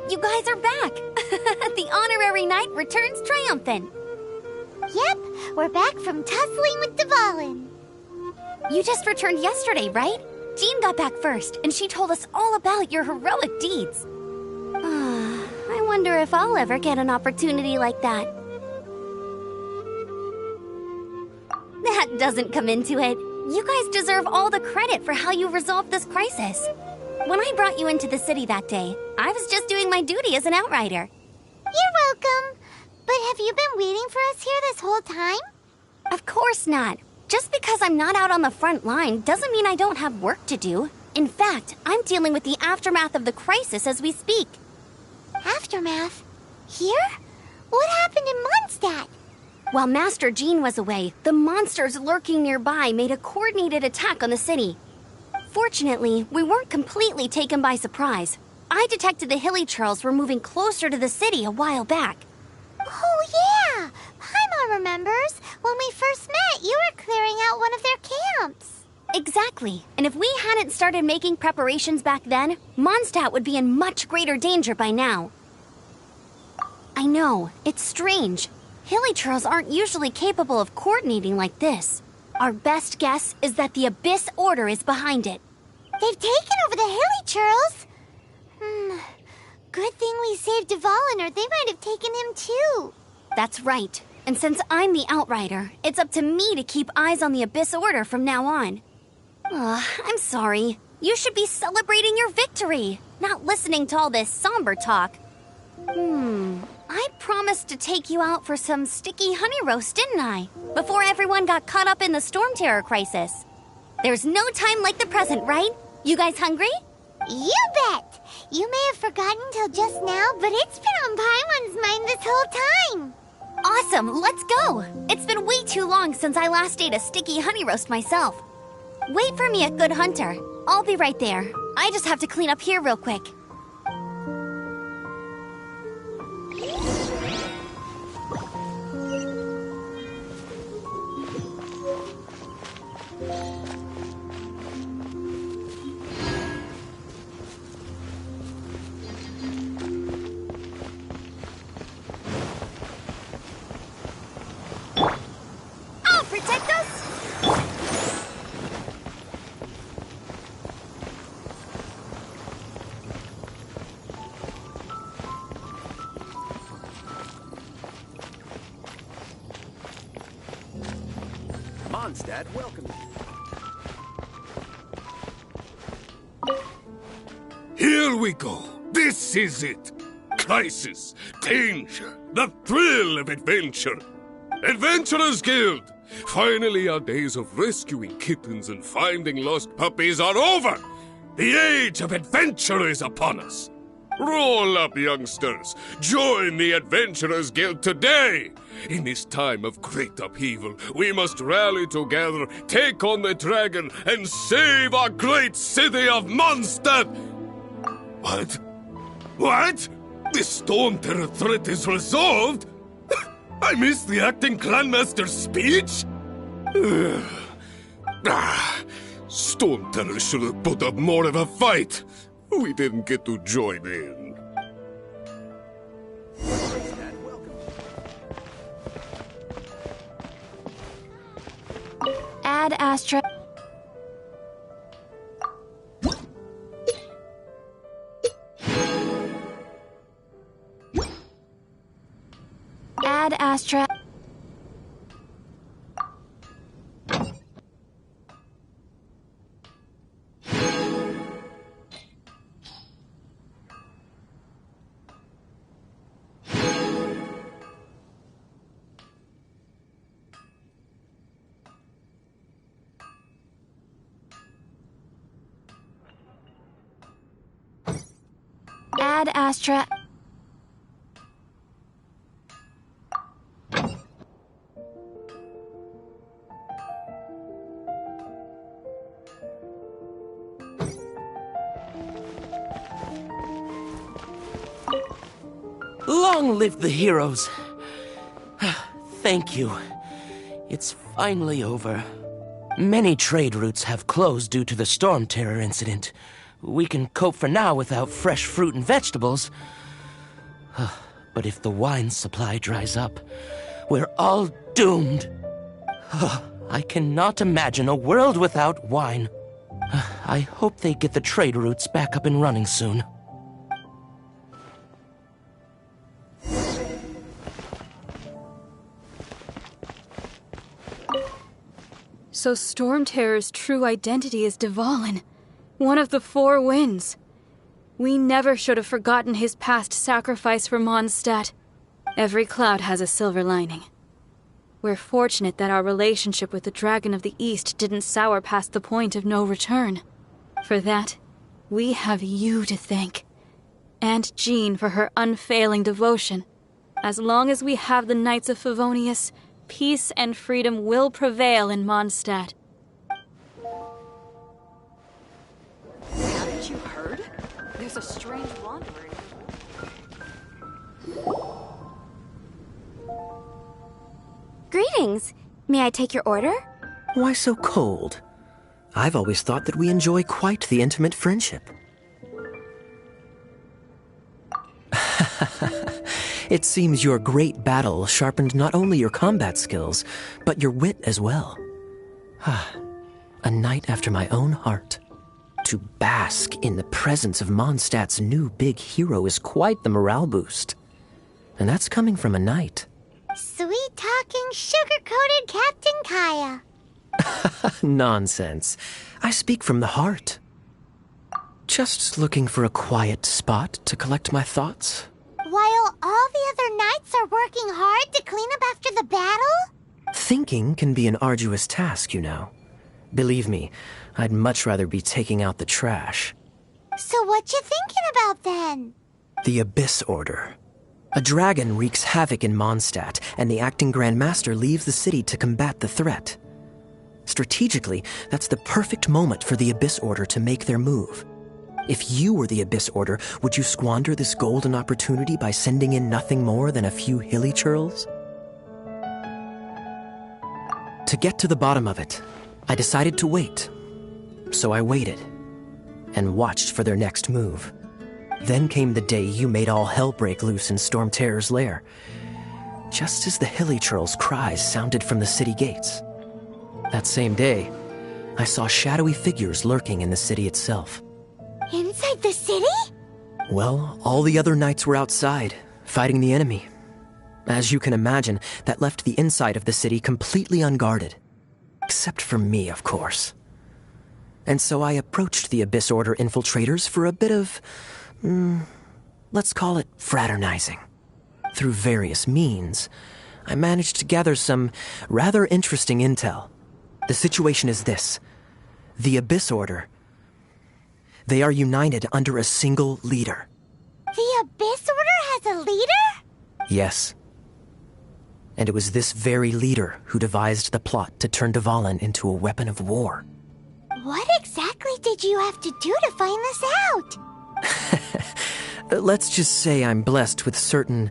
You guys are back! The honorary knight returns triumphant! Yep, we're back from tussling with Dvalin. You just returned yesterday, right? Jean got back first, and she told us all about your heroic deeds. I wonder if I'll ever get an opportunity like that. That doesn't come into it. You guys deserve all the credit for how you resolved this crisis. When I brought you into the city that day, I was just doing my duty as an outrider. You're welcome. But have you been waiting for us here this whole time? Of course not. Just because I'm not out on the front line doesn't mean I don't have work to do. In fact, I'm dealing with the aftermath of the crisis as we speak. Aftermath? Here? What happened in Mondstadt? While Master Jean was away, the monsters lurking nearby made a coordinated attack on the city. Fortunately, we weren't completely taken by surprise. I detected the Hilichurls were moving closer to the city a while back. Oh, yeah! Paimon remembers. When we first met, you were clearing out one of their camps. Exactly. And if we hadn't started making preparations back then, Mondstadt would be in much greater danger by now. I know, it's strange. Hilichurls aren't usually capable of coordinating like this. Our best guess is that the Abyss Order is behind it. They've taken over the Hilichurls? Good thing we saved Dvalin, or they might have taken him too. That's right. And since I'm the Outrider, it's up to me to keep eyes on the Abyss Order from now on. I'm sorry. You should be celebrating your victory, not listening to all this somber talk. I promised to take you out for some sticky honey roast, didn't I? Before everyone got caught up in the Storm Terror crisis. There's no time like the present, right? You guys hungry? You bet! You may have forgotten till just now, but it's been on Paimon's mind this whole time. Awesome, let's go! It's been way too long since I last ate a sticky honey roast myself. Wait for me at Good Hunter. I'll be right there. I just have to clean up here real quick. Protect us? Mondstadt, welcome. Here we go. This is it. Crisis, danger, the thrill of adventure. Adventurers Guild! Finally, our days of rescuing kittens and finding lost puppies are over! The age of adventure is upon us! Roll up, youngsters! Join the Adventurers Guild today! In this time of great upheaval, we must rally together, take on the dragon, and save our great city of Mondstadt! What? What? The Storm Terror threat is resolved? I missed the acting clanmaster's speech? Storm Terror should have put up more of a fight. We didn't get to join in. Ad Astra. Ad Astra. Ad Astra. Long live the heroes. Thank you. It's finally over. Many trade routes have closed due to the Storm Terror incident. We can cope for now without fresh fruit and vegetables, But if the wine supply dries up, we're all doomed. I cannot imagine a world without wine. I hope they get the trade routes back up and running soon. So Storm Terror's true identity is Dvalin, one of the Four Winds. We never should have forgotten his past sacrifice for Mondstadt. Every cloud has a silver lining. We're fortunate that our relationship with the Dragon of the East didn't sour past the point of no return. For that, we have you to thank. And Jean for her unfailing devotion. As long as we have the Knights of Favonius, peace and freedom will prevail in Mondstadt. Haven't you heard? There's a strange wanderer. Greetings. May I take your order? Why so cold? I've always thought that we enjoy quite the intimate friendship. It seems your great battle sharpened not only your combat skills, but your wit as well. A knight after my own heart. To bask in the presence of Mondstadt's new big hero is quite the morale boost. And that's coming from a knight. Sweet-talking, sugar-coated Captain Kaya. Nonsense. I speak from the heart. Just looking for a quiet spot to collect my thoughts. While all the other knights are working hard to clean up after the battle? Thinking can be an arduous task, you know. Believe me, I'd much rather be taking out the trash. So what you thinking about then? The Abyss Order. A dragon wreaks havoc in Mondstadt, and the acting Grand Master leaves the city to combat the threat. Strategically, that's the perfect moment for the Abyss Order to make their move. If you were the Abyss Order, would you squander this golden opportunity by sending in nothing more than a few hilly churls? To get to the bottom of it, I decided to wait. So I waited, and watched for their next move. Then came the day you made all hell break loose in Storm Terror's lair, just as the hilly churls' cries sounded from the city gates. That same day, I saw shadowy figures lurking in the city itself. Inside the city? Well, all the other knights were outside, fighting the enemy. As you can imagine, that left the inside of the city completely unguarded. Except for me, of course. And so I approached the Abyss Order infiltrators for a bit of, let's call it fraternizing. Through various means, I managed to gather some rather interesting intel. The situation is this. The Abyss Order, they are united under a single leader. The Abyss Order has a leader? Yes. And it was this very leader who devised the plot to turn Dvalin into a weapon of war. What exactly did you have to do to find this out? Let's just say I'm blessed with certain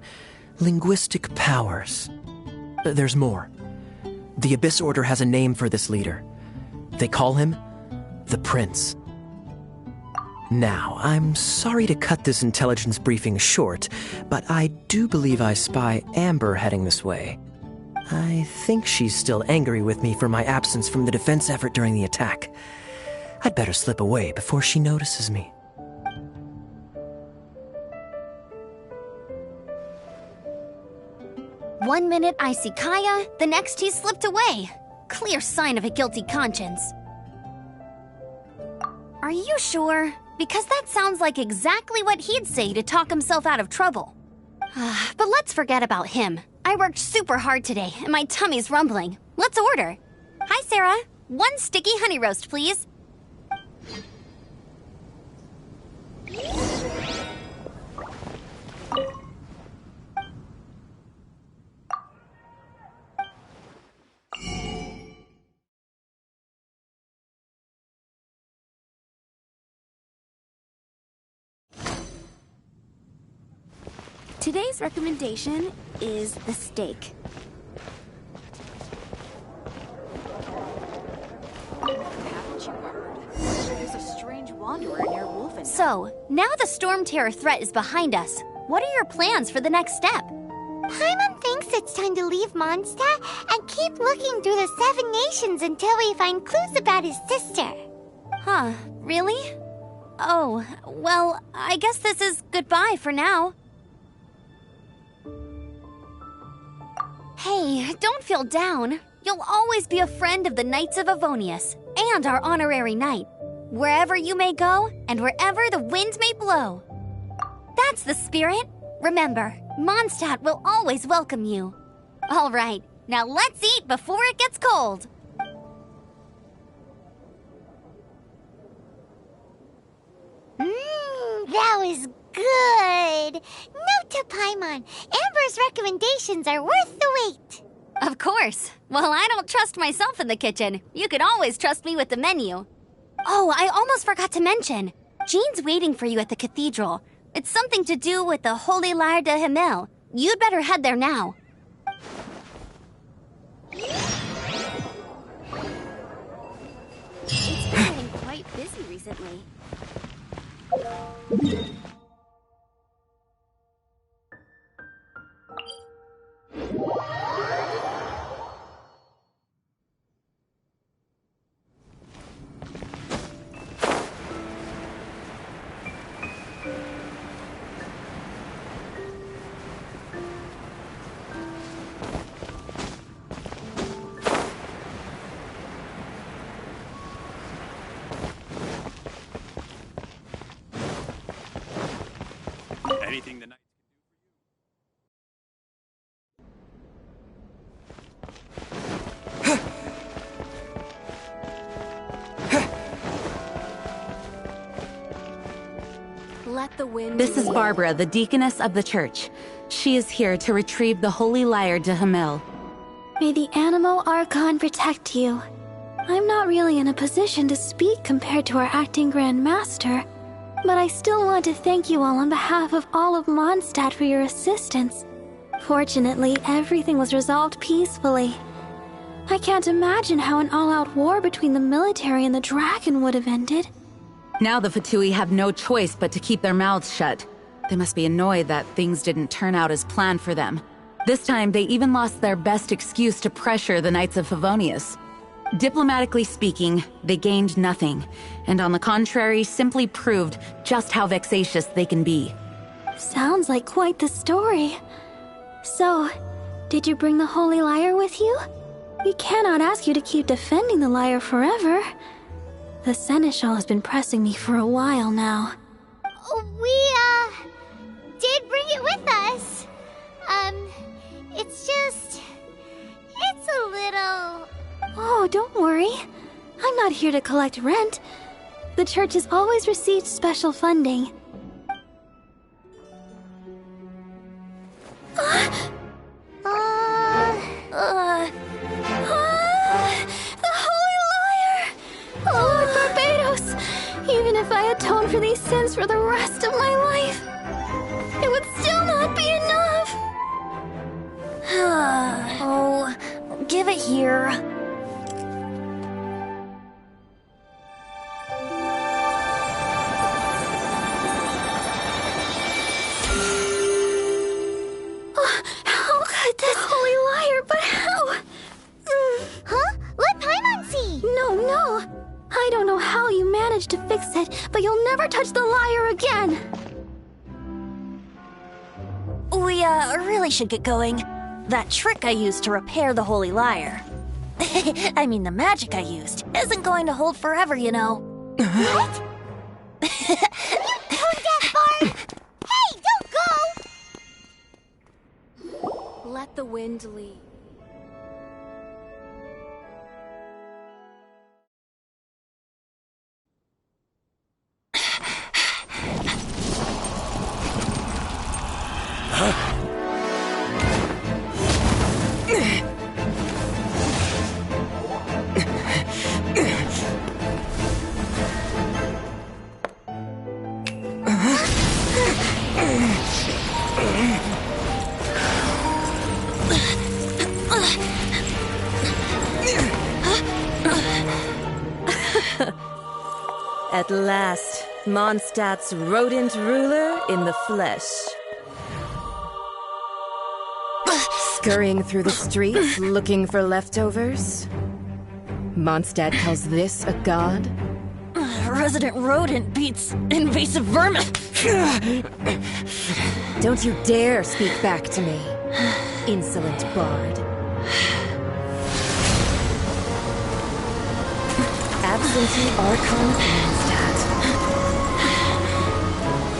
linguistic powers. There's more. The Abyss Order has a name for this leader. They call him the Prince. Now, I'm sorry to cut this intelligence briefing short, but I do believe I spy Amber heading this way. I think she's still angry with me for my absence from the defense effort during the attack. I'd better slip away before she notices me. One minute I see Kaya, the next he's slipped away. Clear sign of a guilty conscience. Are you sure? Because that sounds like exactly what he'd say to talk himself out of trouble. But let's forget about him. I worked super hard today, and my tummy's rumbling. Let's order. Hi, Sarah. 1 sticky honey roast, please. Today's recommendation is the steak. Haven't you heard? There's a strange wanderer near Wolfen. So, now the Storm Terror threat is behind us. What are your plans for the next step? Paimon thinks it's time to leave Mondstadt and keep looking through the 7 nations until we find clues about his sister. Huh, really? Oh, well, I guess this is goodbye for now. Hey, don't feel down. You'll always be a friend of the Knights of Avonius, and our honorary knight. Wherever you may go, and wherever the wind may blow. That's the spirit. Remember, Mondstadt will always welcome you. All right, now let's eat before it gets cold. That was good. Note to Paimon, Amber's recommendations are worth the wait. Of course. Well, I don't trust myself in the kitchen. You can always trust me with the menu. Oh, I almost forgot to mention. Jean's waiting for you at the cathedral. It's something to do with the Holy Lyre de Himmel. You'd better head there now. It's been getting quite busy recently. Anything the night. Let the wind. This is Barbara, the deaconess of the church. She is here to retrieve the Holy Lyre de Himmel. May the Animo Archon protect you. I'm not really in a position to speak compared to our acting Grand Master, but I still want to thank you all on behalf of all of Mondstadt for your assistance. Fortunately, everything was resolved peacefully. I can't imagine how an all-out war between the military and the dragon would have ended. Now the Fatui have no choice but to keep their mouths shut. They must be annoyed that things didn't turn out as planned for them. This time, they even lost their best excuse to pressure the Knights of Favonius. Diplomatically speaking, they gained nothing, and on the contrary, simply proved just how vexatious they can be. Sounds like quite the story. So, did you bring the Holy Lyre with you? We cannot ask you to keep defending the lyre forever. The Seneschal has been pressing me for a while now. We, did bring it with us. It's a little... Oh, don't worry. I'm not here to collect rent. The church has always received special funding. The Holy Lyre! Lord Barbatos! Even if I atone for these sins for the rest of my life, it would still not be enough! Oh, give it here. How could this Holy Lyre, but how? Huh? Let Paimon see! No. I don't know how you managed to fix it, but you'll never touch the lyre again! We, really should get going. That trick I used to repair the Holy Lyre. I mean, the magic I used isn't going to hold forever, you know. What? You tone-deaf bard! Hey, don't go! Let the wind lead. At last, Mondstadt's rodent ruler in the flesh. Scurrying through the streets, looking for leftovers? Mondstadt calls this a god? Resident rodent beats invasive vermin! Don't you dare speak back to me, insolent bard. Absentee Archon of Mondstadt.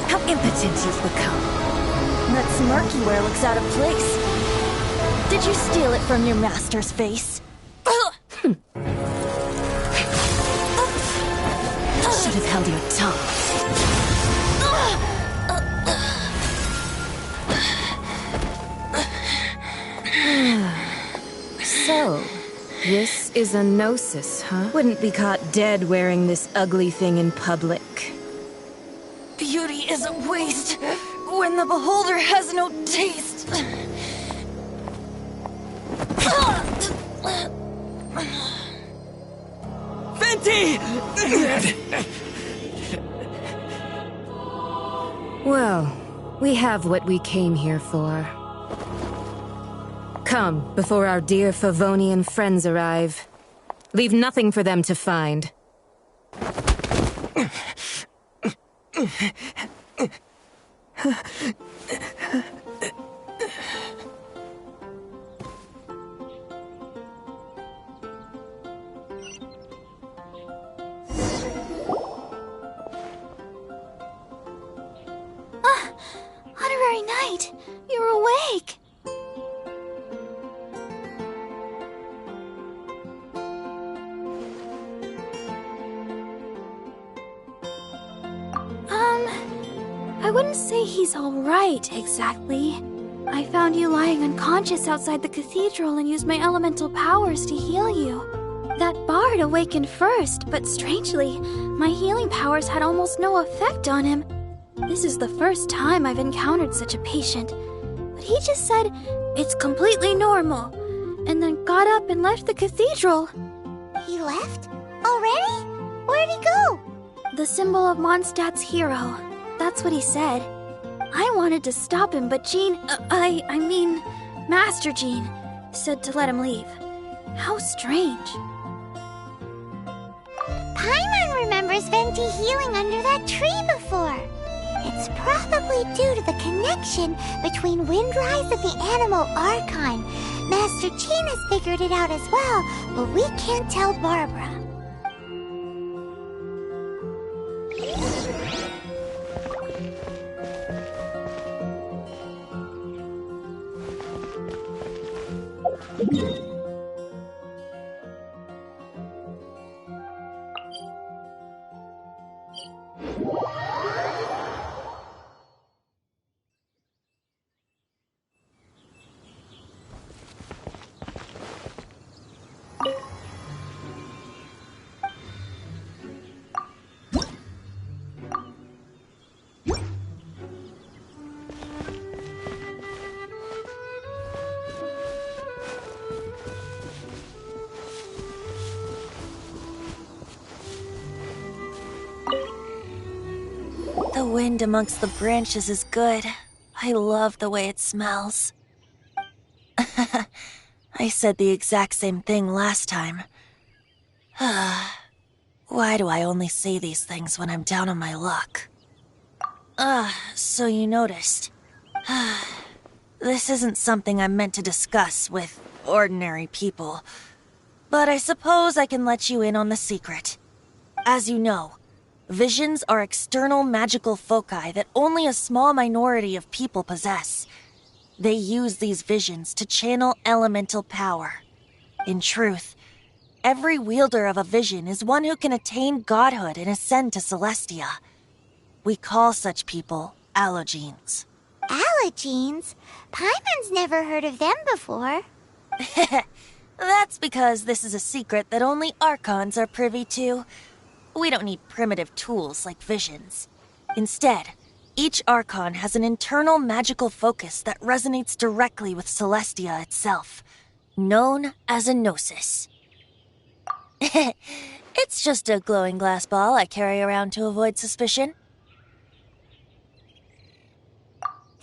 How impotent you've become. That smirky wear looks out of place. Did you steal it from your master's face? Should have held your tongue. So, this is a gnosis, huh? Wouldn't be caught dead wearing this ugly thing in public. Beauty is a waste when the beholder has no taste. Venti! Well, we have what we came here for. Come, before our dear Favonian friends arrive. Leave nothing for them to find. Honorary Knight, you're awake. I wouldn't say he's all right, exactly. I found you lying unconscious outside the cathedral and used my elemental powers to heal you. That bard awakened first, but strangely, my healing powers had almost no effect on him. This is the first time I've encountered such a patient. But he just said, it's completely normal, and then got up and left the cathedral. He left? Already? Where'd he go? The symbol of Mondstadt's hero. That's what he said. I wanted to stop him, but Master Jean, said to let him leave. How strange. Paimon remembers Venti healing under that tree before. It's probably due to the connection between Windrise and the Animal Archon. Master Jean has figured it out as well, but we can't tell Barbara. The wind amongst the branches is good. I love the way it smells. I said the exact same thing last time. Why do I only say these things when I'm down on my luck? So you noticed. This isn't something I'm meant to discuss with ordinary people. But I suppose I can let you in on the secret. As you know, visions are external magical foci that only a small minority of people possess. They use these visions to channel elemental power. In truth, every wielder of a vision is one who can attain godhood and ascend to Celestia. We call such people Allogenes. Allogenes? Paimon's never heard of them before. That's because this is a secret that only Archons are privy to. We don't need primitive tools like visions. Instead, each Archon has an internal magical focus that resonates directly with Celestia itself, known as a Gnosis. It's just a glowing glass ball I carry around to avoid suspicion.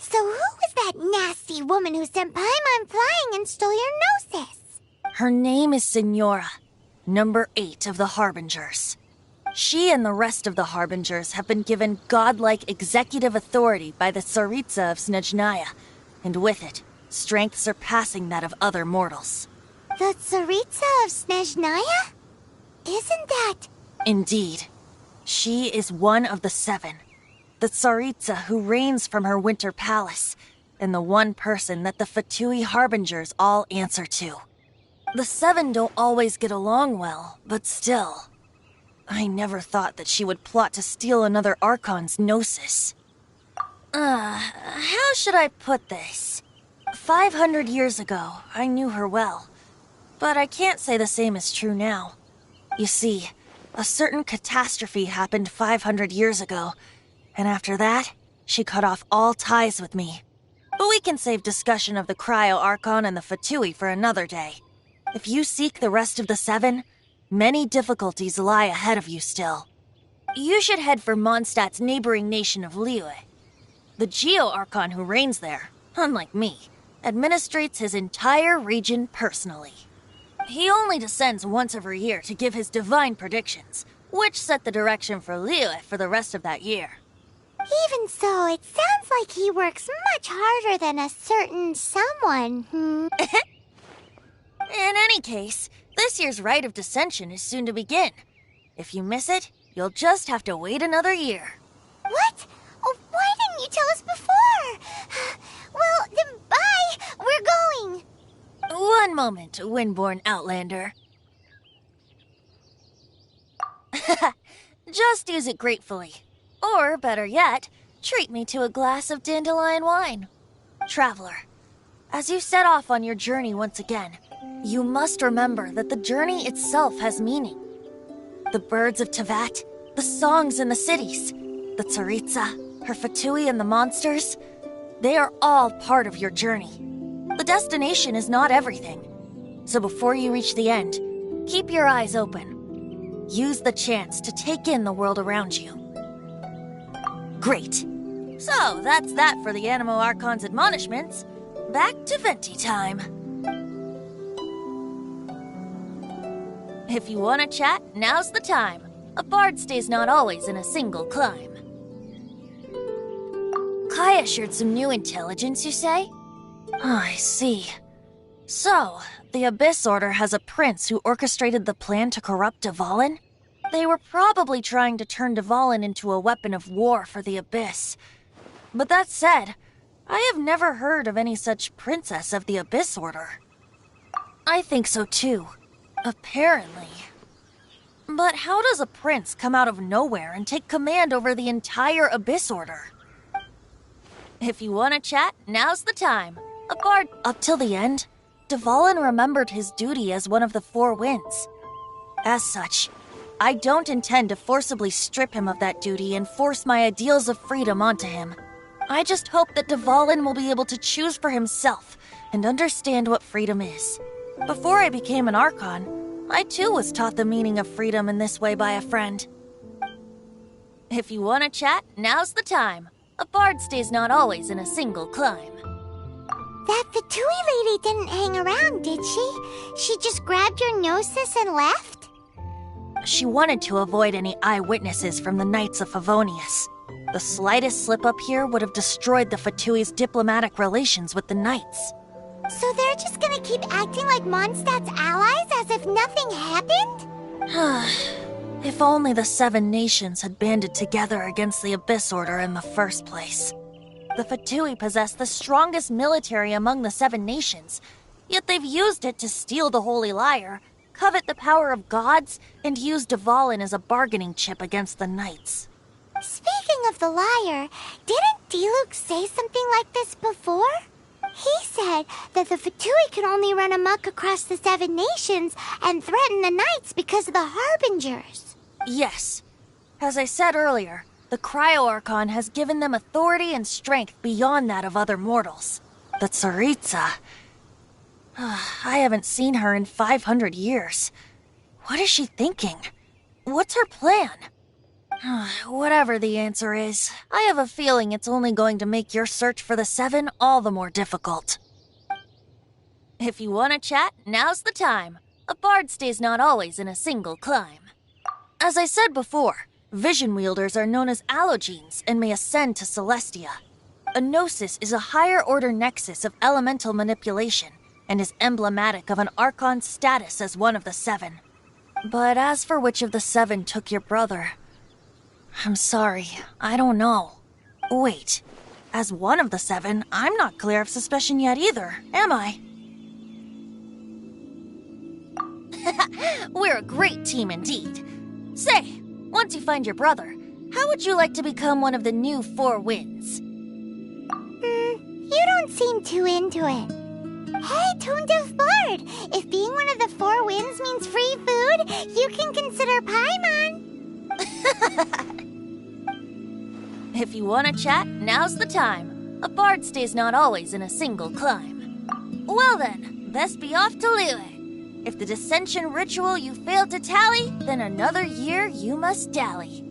So who was that nasty woman who sent Paimon flying and stole your Gnosis? Her name is Signora, number 8 of the Harbingers. She and the rest of the Harbingers have been given godlike executive authority by the Tsaritsa of Snezhnaya, and with it, strength surpassing that of other mortals. The Tsaritsa of Snezhnaya? Isn't that... Indeed. She is one of the 7. The Tsaritsa who reigns from her winter palace, and the one person that the Fatui Harbingers all answer to. The 7 don't always get along well, but still. I never thought that she would plot to steal another Archon's Gnosis. How should I put this? 500 years ago, I knew her well. But I can't say the same is true now. You see, a certain catastrophe happened 500 years ago, and after that, she cut off all ties with me. But we can save discussion of the Cryo Archon and the Fatui for another day. If you seek the rest of the 7, many difficulties lie ahead of you still. You should head for Mondstadt's neighboring nation of Liyue. The Geo Archon who reigns there, unlike me, administrates his entire region personally. He only descends once every year to give his divine predictions, which set the direction for Liyue for the rest of that year. Even so, it sounds like he works much harder than a certain someone. In any case, this year's Rite of Descension is soon to begin. If you miss it, you'll just have to wait another year. What? Oh, why didn't you tell us before? Well, then bye! We're going! One moment, Windborn Outlander. Just use it gratefully. Or, better yet, treat me to a glass of dandelion wine. Traveler, as you set off on your journey once again, you must remember that the journey itself has meaning. The birds of Teyvat, the songs in the cities, the Tsaritsa, her Fatui and the monsters, they are all part of your journey. The destination is not everything. So before you reach the end, keep your eyes open. Use the chance to take in the world around you. Great. So that's that for the Anemo Archon's admonishments. Back to Venti time. If you want to chat, now's the time. A bard stays not always in a single clime. Kaya shared some new intelligence, you say? Oh, I see. So, the Abyss Order has a prince who orchestrated the plan to corrupt Dvalin? They were probably trying to turn Dvalin into a weapon of war for the Abyss. But that said, I have never heard of any such princess of the Abyss Order. I think so too. Apparently. But how does a prince come out of nowhere and take command over the entire Abyss Order? If you want to chat, now's the time. A bard up till the end, Dvalin remembered his duty as one of the 4 winds. As such, I don't intend to forcibly strip him of that duty and force my ideals of freedom onto him. I just hope that Dvalin will be able to choose for himself and understand what freedom is. Before I became an Archon, I too was taught the meaning of freedom in this way by a friend. If you want to chat, now's the time. A bard stays not always in a single clime. That Fatui lady didn't hang around, did she? She just grabbed your Gnosis and left? She wanted to avoid any eyewitnesses from the Knights of Favonius. The slightest slip up here would have destroyed the Fatui's diplomatic relations with the Knights. So they're just gonna keep acting like Mondstadt's allies as if nothing happened? If only the 7 nations had banded together against the Abyss Order in the first place. The Fatui possess the strongest military among the 7 nations, yet they've used it to steal the Holy Lyre, covet the power of gods, and use Dvalin as a bargaining chip against the Knights. Speaking of the Lyre, didn't Diluc say something like this before? He said that the Fatui can only run amok across the 7 nations and threaten the Knights because of the Harbingers. Yes. As I said earlier, the Cryo Archon has given them authority and strength beyond that of other mortals. The Tsaritsa... I haven't seen her in 500 years. What is she thinking? What's her plan? Whatever the answer is, I have a feeling it's only going to make your search for the Seven all the more difficult. If you want to chat, now's the time. A bard stays not always in a single climb. As I said before, vision wielders are known as allogenes and may ascend to Celestia. A gnosis is a higher-order nexus of elemental manipulation and is emblematic of an Archon's status as one of the Seven. But as for which of the Seven took your brother, I'm sorry, I don't know. Wait, as one of the Seven, I'm not clear of suspicion yet either, am I? We're a great team indeed. Say, once you find your brother, how would you like to become one of the new Four Winds? You don't seem too into it. Hey, Tone Deaf Bard! If being one of the Four Winds means free food, you can consider Paimon. If you want to chat, now's the time. A bard stays not always in a single climb. Well then, best be off to Liyue. If the dissension ritual you failed to tally, then another year you must dally.